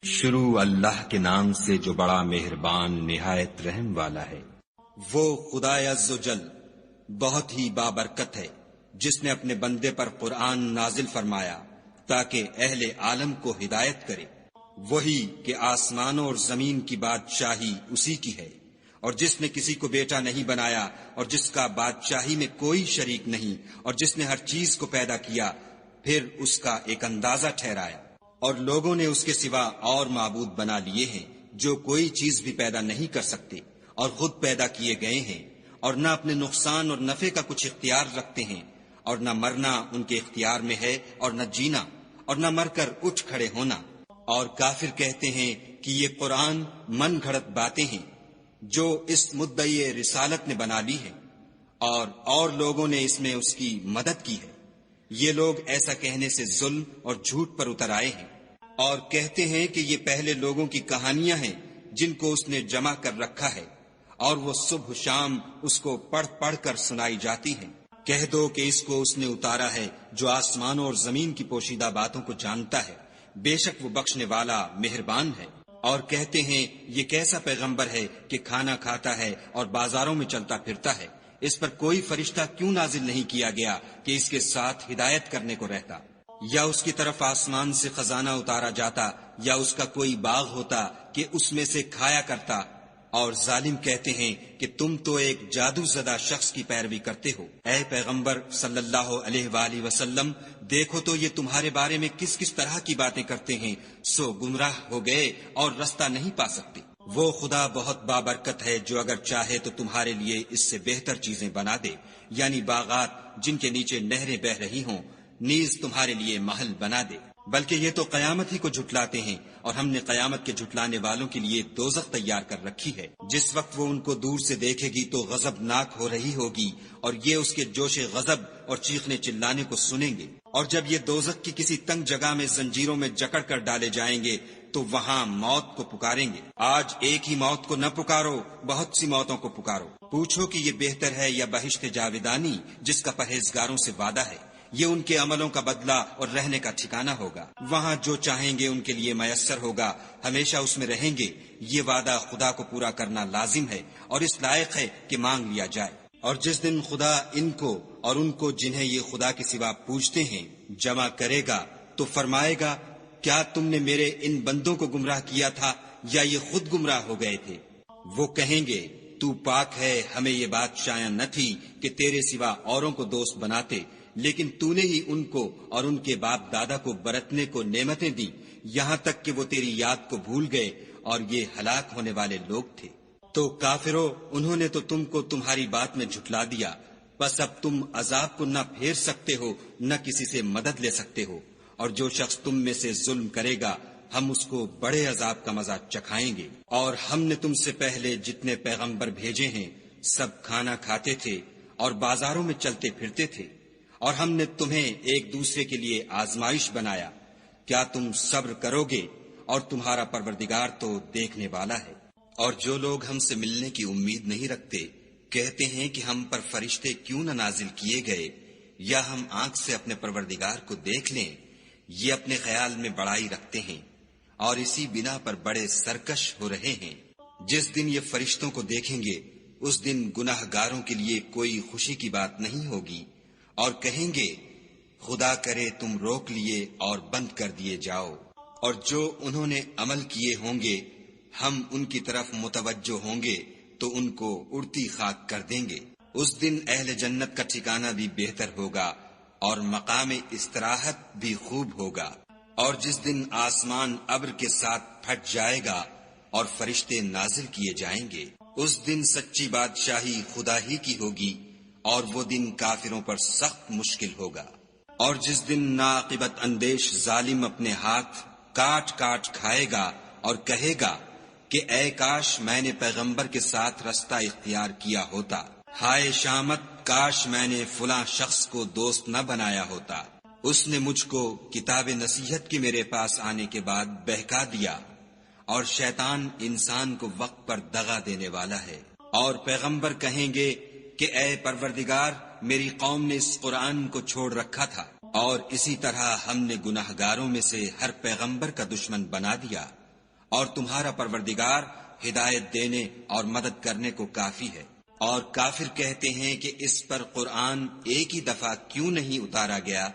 شروع اللہ کے نام سے جو بڑا مہربان نہایت رحم والا ہے۔ وہ خدائے عز و جل بہت ہی بابرکت ہے جس نے اپنے بندے پر قرآن نازل فرمایا تاکہ اہل عالم کو ہدایت کرے۔ وہی کہ آسمانوں اور زمین کی بادشاہی اسی کی ہے، اور جس نے کسی کو بیٹا نہیں بنایا اور جس کا بادشاہی میں کوئی شریک نہیں، اور جس نے ہر چیز کو پیدا کیا پھر اس کا ایک اندازہ ٹھہرایا، اور لوگوں نے اس کے سوا اور معبود بنا لیے ہیں جو کوئی چیز بھی پیدا نہیں کر سکتے اور خود پیدا کیے گئے ہیں، اور نہ اپنے نقصان اور نفع کا کچھ اختیار رکھتے ہیں، اور نہ مرنا ان کے اختیار میں ہے اور نہ جینا، اور نہ مر کر اٹھ کھڑے ہونا۔ اور کافر کہتے ہیں کہ یہ قرآن من گھڑت باتیں ہیں جو اس مدعی رسالت نے بنا لی ہے، اور لوگوں نے اس میں اس کی مدد کی ہے۔ یہ لوگ ایسا کہنے سے ظلم اور جھوٹ پر اتر آئے ہیں، اور کہتے ہیں کہ یہ پہلے لوگوں کی کہانیاں ہیں جن کو اس نے جمع کر رکھا ہے، اور وہ صبح شام اس کو پڑھ پڑھ کر سنائی جاتی ہیں۔ کہہ دو کہ اس کو اس نے اتارا ہے جو آسمانوں اور زمین کی پوشیدہ باتوں کو جانتا ہے، بے شک وہ بخشنے والا مہربان ہے۔ اور کہتے ہیں یہ کیسا پیغمبر ہے کہ کھانا کھاتا ہے اور بازاروں میں چلتا پھرتا ہے، اس پر کوئی فرشتہ کیوں نازل نہیں کیا گیا کہ اس کے ساتھ ہدایت کرنے کو رہتا؟ یا اس کی طرف آسمان سے خزانہ اتارا جاتا، یا اس کا کوئی باغ ہوتا کہ اس میں سے کھایا کرتا۔ اور ظالم کہتے ہیں کہ تم تو ایک جادو زدہ شخص کی پیروی کرتے ہو۔ اے پیغمبر صلی اللہ علیہ وآلہ وسلم، دیکھو تو یہ تمہارے بارے میں کس کس طرح کی باتیں کرتے ہیں، سو گمراہ ہو گئے اور رستہ نہیں پا سکتے۔ وہ خدا بہت بابرکت ہے جو اگر چاہے تو تمہارے لیے اس سے بہتر چیزیں بنا دے، یعنی باغات جن کے نیچے نہریں بہ رہی ہوں، نیز تمہارے لیے محل بنا دے۔ بلکہ یہ تو قیامت ہی کو جھٹلاتے ہیں، اور ہم نے قیامت کے جھٹلانے والوں کے لیے دوزخ تیار کر رکھی ہے۔ جس وقت وہ ان کو دور سے دیکھے گی تو غضبناک ہو رہی ہوگی، اور یہ اس کے جوش غضب اور چیخنے چلانے کو سنیں گے۔ اور جب یہ دوزخ کی کسی تنگ جگہ میں زنجیروں میں جکڑ کر ڈالے جائیں گے تو وہاں موت کو پکاریں گے۔ آج ایک ہی موت کو نہ پکارو، بہت سی موتوں کو پکارو۔ پوچھو کہ یہ بہتر ہے یا بہشت جاودانی جس کا پرہیزگاروں سے وعدہ ہے؟ یہ ان کے عملوں کا بدلہ اور رہنے کا ٹھکانہ ہوگا۔ وہاں جو چاہیں گے ان کے لیے میسر ہوگا، ہمیشہ اس میں رہیں گے۔ یہ وعدہ خدا کو پورا کرنا لازم ہے اور اس لائق ہے کہ مانگ لیا جائے۔ اور جس دن خدا ان کو اور ان کو جنہیں یہ خدا کے سوا پوجتے ہیں جمع کرے گا تو فرمائے گا، کیا تم نے میرے ان بندوں کو گمراہ کیا تھا یا یہ خود گمراہ ہو گئے تھے؟ وہ کہیں گے، تو پاک ہے، ہمیں یہ بات شایع نہ تھی کہ تیرے سوا اوروں کو دوست بناتے، لیکن تو نے ہی ان کو اور ان کے باپ دادا کو برتنے کو نعمتیں دی، یہاں تک کہ وہ تیری یاد کو بھول گئے، اور یہ ہلاک ہونے والے لوگ تھے۔ تو کافرو، انہوں نے تو تم کو تمہاری بات میں جھٹلا دیا، بس اب تم عذاب کو نہ پھیر سکتے ہو نہ کسی سے مدد لے سکتے ہو، اور جو شخص تم میں سے ظلم کرے گا ہم اس کو بڑے عذاب کا مزہ چکھائیں گے۔ اور ہم نے تم سے پہلے جتنے پیغمبر بھیجے ہیں سب کھانا کھاتے تھے اور بازاروں میں چلتے پھرتے تھے، اور ہم نے تمہیں ایک دوسرے کے لیے آزمائش بنایا۔ کیا تم صبر کرو گے؟ اور تمہارا پروردگار تو دیکھنے والا ہے۔ اور جو لوگ ہم سے ملنے کی امید نہیں رکھتے کہتے ہیں کہ ہم پر فرشتے کیوں نہ نازل کیے گئے، یا ہم آنکھ سے اپنے پروردگار کو دیکھ لیں۔ یہ اپنے خیال میں بڑائی رکھتے ہیں اور اسی بنا پر بڑے سرکش ہو رہے ہیں۔ جس دن یہ فرشتوں کو دیکھیں گے اس دن گناہ گاروں کے لیے کوئی خوشی کی بات نہیں ہوگی، اور کہیں گے، خدا کرے تم روک لیے اور بند کر دیے جاؤ۔ اور جو انہوں نے عمل کیے ہوں گے ہم ان کی طرف متوجہ ہوں گے تو ان کو اڑتی خاک کر دیں گے۔ اس دن اہل جنت کا ٹھکانہ بھی بہتر ہوگا اور مقام استراحت بھی خوب ہوگا۔ اور جس دن آسمان ابر کے ساتھ پھٹ جائے گا اور فرشتے نازل کیے جائیں گے، اس دن سچی بادشاہی خدا ہی کی ہوگی، اور وہ دن کافروں پر سخت مشکل ہوگا۔ اور جس دن ناعاقبت اندیش ظالم اپنے ہاتھ کاٹ کاٹ کھائے گا اور کہے گا کہ اے کاش میں نے پیغمبر کے ساتھ رستہ اختیار کیا ہوتا، ہائے شامت، کاش میں نے فلاں شخص کو دوست نہ بنایا ہوتا، اس نے مجھ کو کتاب نصیحت کے میرے پاس آنے کے بعد بہکا دیا۔ اور شیطان انسان کو وقت پر دغا دینے والا ہے۔ اور پیغمبر کہیں گے کہ اے پروردگار، میری قوم نے اس قرآن کو چھوڑ رکھا تھا، اور اسی طرح ہم نے گناہگاروں میں سے ہر پیغمبر کا دشمن بنا دیا۔ اور تمہارا پروردگار ہدایت دینے اور مدد کرنے کو کافی ہے۔ اور کافر کہتے ہیں کہ اس پر قرآن ایک ہی دفعہ کیوں نہیں اتارا گیا؟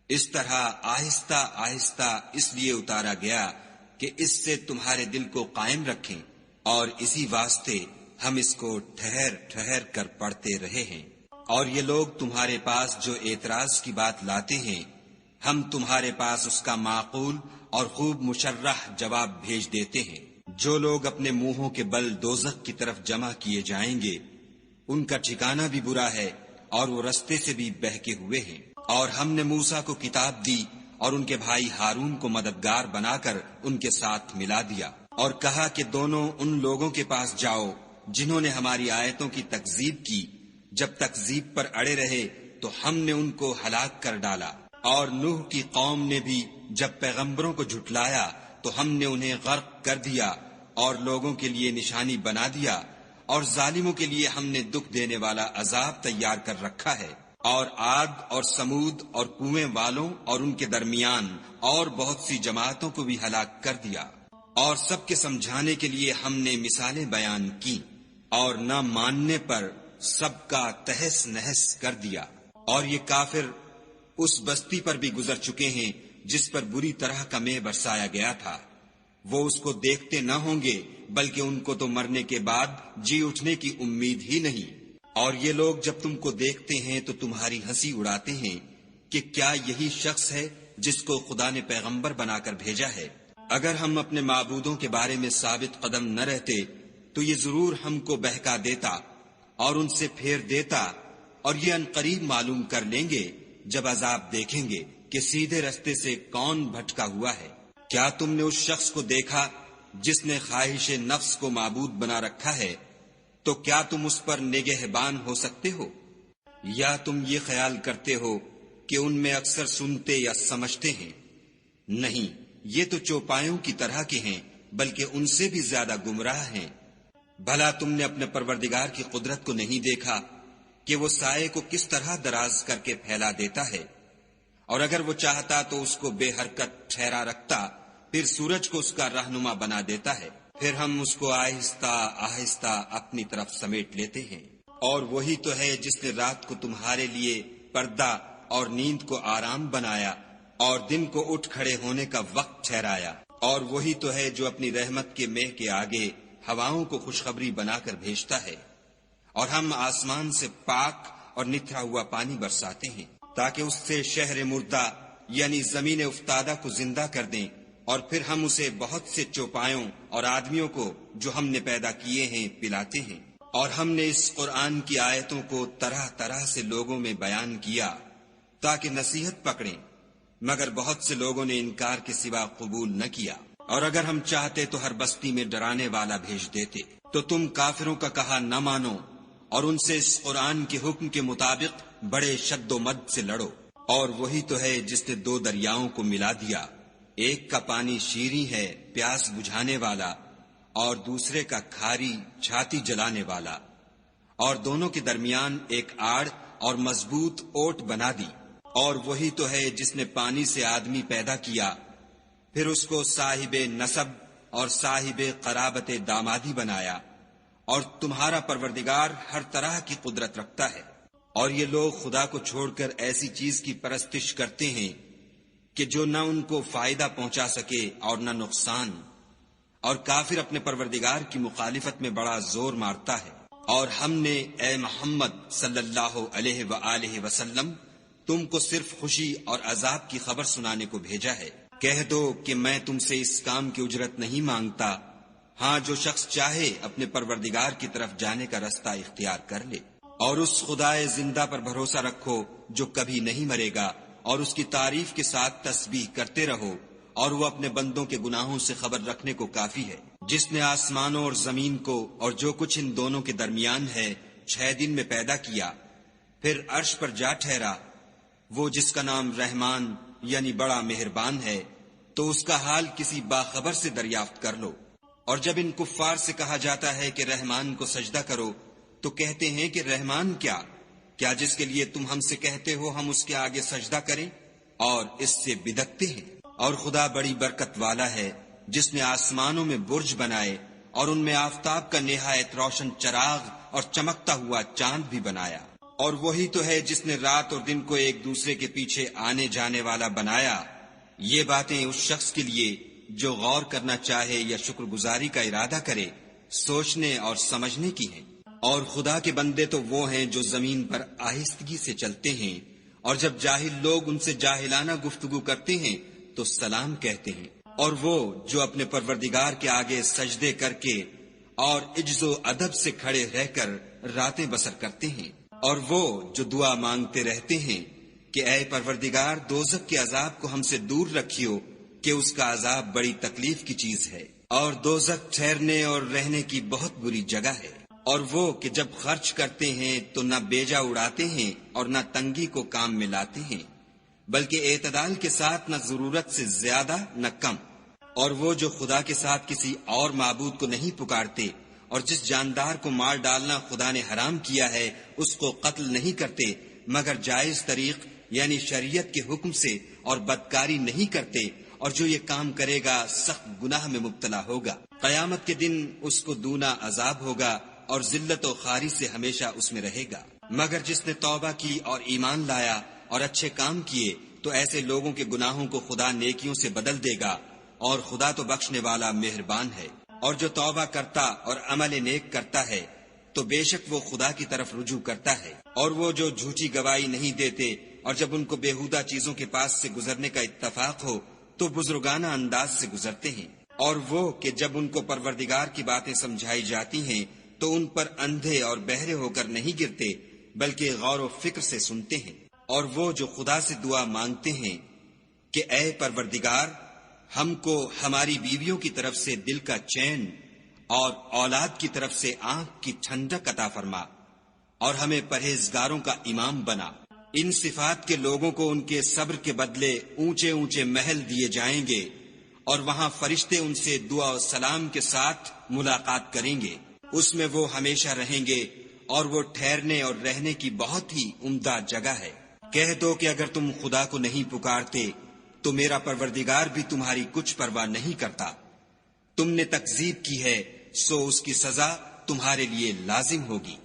اس طرح آہستہ آہستہ اس لیے اتارا گیا کہ اس سے تمہارے دل کو قائم رکھیں، اور اسی واسطے ہم اس کو ٹھہر ٹھہر کر پڑھتے رہے ہیں۔ اور یہ لوگ تمہارے پاس جو اعتراض کی بات لاتے ہیں، ہم تمہارے پاس اس کا معقول اور خوب مشرح جواب بھیج دیتے ہیں۔ جو لوگ اپنے منہوں کے بل دوزخ کی طرف جمع کیے جائیں گے، ان کا ٹھکانہ بھی برا ہے اور وہ رستے سے بھی بہکے ہوئے ہیں۔ اور ہم نے موسیٰ کو کتاب دی اور ان کے بھائی ہارون کو مددگار بنا کر ان کے ساتھ ملا دیا، اور کہا کہ دونوں ان لوگوں کے پاس جاؤ جنہوں نے ہماری آیتوں کی تکذیب کی۔ جب تکذیب پر اڑے رہے تو ہم نے ان کو ہلاک کر ڈالا۔ اور نوح کی قوم نے بھی جب پیغمبروں کو جھٹلایا تو ہم نے انہیں غرق کر دیا اور لوگوں کے لیے نشانی بنا دیا، اور ظالموں کے لیے ہم نے دکھ دینے والا عذاب تیار کر رکھا ہے۔ اور عاد اور سمود اور کنویں والوں اور ان کے درمیان اور بہت سی جماعتوں کو بھی ہلاک کر دیا، اور سب کے سمجھانے کے لیے ہم نے مثالیں بیان کی، اور نہ ماننے پر سب کا تہس نہس کر دیا۔ اور یہ کافر اس بستی پر بھی گزر چکے ہیں جس پر بری طرح کا مے برسایا گیا تھا، وہ اس کو دیکھتے نہ ہوں گے بلکہ ان کو تو مرنے کے بعد جی اٹھنے کی امید ہی نہیں۔ اور یہ لوگ جب تم کو دیکھتے ہیں تو تمہاری ہنسی اڑاتے ہیں کہ کیا یہی شخص ہے جس کو خدا نے پیغمبر بنا کر بھیجا ہے؟ اگر ہم اپنے معبودوں کے بارے میں ثابت قدم نہ رہتے تو یہ ضرور ہم کو بہکا دیتا اور ان سے پھیر دیتا، اور یہ عنقریب معلوم کر لیں گے جب عذاب دیکھیں گے کہ سیدھے رستے سے کون بھٹکا ہوا ہے۔ کیا تم نے اس شخص کو دیکھا جس نے خواہش نفس کو معبود بنا رکھا ہے؟ تو کیا تم اس پر نگہبان ہو سکتے ہو؟ یا تم یہ خیال کرتے ہو کہ ان میں اکثر سنتے یا سمجھتے ہیں؟ نہیں، یہ تو چوپایوں کی طرح کے ہیں، بلکہ ان سے بھی زیادہ گمراہ ہیں۔ بھلا تم نے اپنے پروردگار کی قدرت کو نہیں دیکھا کہ وہ سائے کو کس طرح دراز کر کے پھیلا دیتا ہے؟ اور اگر وہ چاہتا تو اس کو بے حرکت ٹھہرا رکھتا، پھر سورج کو اس کا رہنما بنا دیتا ہے، پھر ہم اس کو آہستہ آہستہ اپنی طرف سمیٹ لیتے ہیں۔ اور وہی تو ہے جس نے رات کو تمہارے لیے پردہ اور نیند کو آرام بنایا اور دن کو اٹھ کھڑے ہونے کا وقت ٹھہرایا۔ اور وہی تو ہے جو اپنی رحمت کے مہ کے آگے ہواؤں کو خوشخبری بنا کر بھیجتا ہے، اور ہم آسمان سے پاک اور نتھرا ہوا پانی برساتے ہیں تاکہ اس سے شہر مردہ یعنی زمین افتادہ کو زندہ کر دیں، اور پھر ہم اسے بہت سے چوپایوں اور آدمیوں کو جو ہم نے پیدا کیے ہیں پلاتے ہیں۔ اور ہم نے اس قرآن کی آیتوں کو طرح طرح سے لوگوں میں بیان کیا تاکہ نصیحت پکڑیں، مگر بہت سے لوگوں نے انکار کے سوا قبول نہ کیا۔ اور اگر ہم چاہتے تو ہر بستی میں ڈرانے والا بھیج دیتے، تو تم کافروں کا کہا نہ مانو اور ان سے اس قرآن کے حکم کے مطابق بڑے شد و مد سے لڑو۔ اور وہی تو ہے جس نے دو دریاؤں کو ملا دیا، ایک کا پانی شیریں ہے پیاس بجھانے والا، اور دوسرے کا کھاری چھاتی جلانے والا، اور دونوں کے درمیان ایک آڑ اور مضبوط اوٹ بنا دی۔ اور وہی تو ہے جس نے پانی سے آدمی پیدا کیا، پھر اس کو صاحب نسب اور صاحب قرابت دامادی بنایا، اور تمہارا پروردگار ہر طرح کی قدرت رکھتا ہے۔ اور یہ لوگ خدا کو چھوڑ کر ایسی چیز کی پرستش کرتے ہیں کہ جو نہ ان کو فائدہ پہنچا سکے اور نہ نقصان، اور کافر اپنے پروردگار کی مخالفت میں بڑا زور مارتا ہے۔ اور ہم نے اے محمد صلی اللہ علیہ وآلہ وسلم تم کو صرف خوشی اور عذاب کی خبر سنانے کو بھیجا ہے۔ کہہ دو کہ میں تم سے اس کام کی اجرت نہیں مانگتا، ہاں جو شخص چاہے اپنے پروردگار کی طرف جانے کا رستہ اختیار کر لے۔ اور اس خدائے زندہ پر بھروسہ رکھو جو کبھی نہیں مرے گا، اور اس کی تعریف کے ساتھ تسبیح کرتے رہو، اور وہ اپنے بندوں کے گناہوں سے خبر رکھنے کو کافی ہے۔ جس نے آسمانوں اور زمین کو اور جو کچھ ان دونوں کے درمیان ہے 6 دن میں پیدا کیا، پھر عرش پر جا ٹھہرا، وہ جس کا نام رحمان یعنی بڑا مہربان ہے، تو اس کا حال کسی باخبر سے دریافت کر لو۔ اور جب ان کفار سے کہا جاتا ہے کہ رحمان کو سجدہ کرو تو کہتے ہیں کہ رحمان کیا جس کے لیے تم ہم سے کہتے ہو ہم اس کے آگے سجدہ کریں، اور اس سے بدعتے ہیں۔ اور خدا بڑی برکت والا ہے، جس نے آسمانوں میں برج بنائے اور ان میں آفتاب کا نہایت روشن چراغ اور چمکتا ہوا چاند بھی بنایا، اور وہی تو ہے جس نے رات اور دن کو ایک دوسرے کے پیچھے آنے جانے والا بنایا۔ یہ باتیں اس شخص کے لیے جو غور کرنا چاہے یا شکر گزاری کا ارادہ کرے سوچنے اور سمجھنے کی ہیں۔ اور خدا کے بندے تو وہ ہیں جو زمین پر آہستگی سے چلتے ہیں، اور جب جاہل لوگ ان سے جاہلانہ گفتگو کرتے ہیں تو سلام کہتے ہیں، اور وہ جو اپنے پروردگار کے آگے سجدے کر کے اور عجز و ادب سے کھڑے رہ کر راتیں بسر کرتے ہیں، اور وہ جو دعا مانگتے رہتے ہیں کہ اے پروردگار دوزخ کے عذاب کو ہم سے دور رکھیو کہ اس کا عذاب بڑی تکلیف کی چیز ہے، اور دوزخ ٹھہرنے اور رہنے کی بہت بری جگہ ہے۔ اور وہ کہ جب خرچ کرتے ہیں تو نہ بیجا اڑاتے ہیں اور نہ تنگی کو کام میں لاتے ہیں، بلکہ اعتدال کے ساتھ نہ ضرورت سے زیادہ نہ کم۔ اور وہ جو خدا کے ساتھ کسی اور معبود کو نہیں پکارتے، اور جس جاندار کو مار ڈالنا خدا نے حرام کیا ہے اس کو قتل نہیں کرتے مگر جائز طریق یعنی شریعت کے حکم سے، اور بدکاری نہیں کرتے، اور جو یہ کام کرے گا سخت گناہ میں مبتلا ہوگا۔ قیامت کے دن اس کو دونا عذاب ہوگا اور ذلت و خواری سے ہمیشہ اس میں رہے گا۔ مگر جس نے توبہ کی اور ایمان لایا اور اچھے کام کیے تو ایسے لوگوں کے گناہوں کو خدا نیکیوں سے بدل دے گا، اور خدا تو بخشنے والا مہربان ہے۔ اور جو توبہ کرتا اور عمل نیک کرتا ہے تو بے شک وہ خدا کی طرف رجوع کرتا ہے۔ اور وہ جو جھوٹی گواہی نہیں دیتے اور جب ان کو بےہودہ چیزوں کے پاس سے گزرنے کا اتفاق ہو تو بزرگانہ انداز سے گزرتے ہیں۔ اور وہ کہ جب ان کو پروردگار کی باتیں سمجھائی جاتی ہیں تو ان پر اندھے اور بہرے ہو کر نہیں گرتے بلکہ غور و فکر سے سنتے ہیں۔ اور وہ جو خدا سے دعا مانگتے ہیں کہ اے پروردگار ہم کو ہماری بیویوں کی طرف سے دل کا چین اور اولاد کی طرف سے آنکھ کی ٹھنڈک عطا فرما، اور ہمیں پرہیزگاروں کا امام بنا۔ ان صفات کے لوگوں کو ان کے صبر کے بدلے اونچے اونچے محل دیے جائیں گے، اور وہاں فرشتے ان سے دعا و سلام کے ساتھ ملاقات کریں گے، اس میں وہ ہمیشہ رہیں گے، اور وہ ٹھہرنے اور رہنے کی بہت ہی عمدہ جگہ ہے۔ کہہ دو کہ اگر تم خدا کو نہیں پکارتے تو میرا پروردگار بھی تمہاری کچھ پرواہ نہیں کرتا۔ تم نے تکذیب کی ہے سو اس کی سزا تمہارے لیے لازم ہوگی۔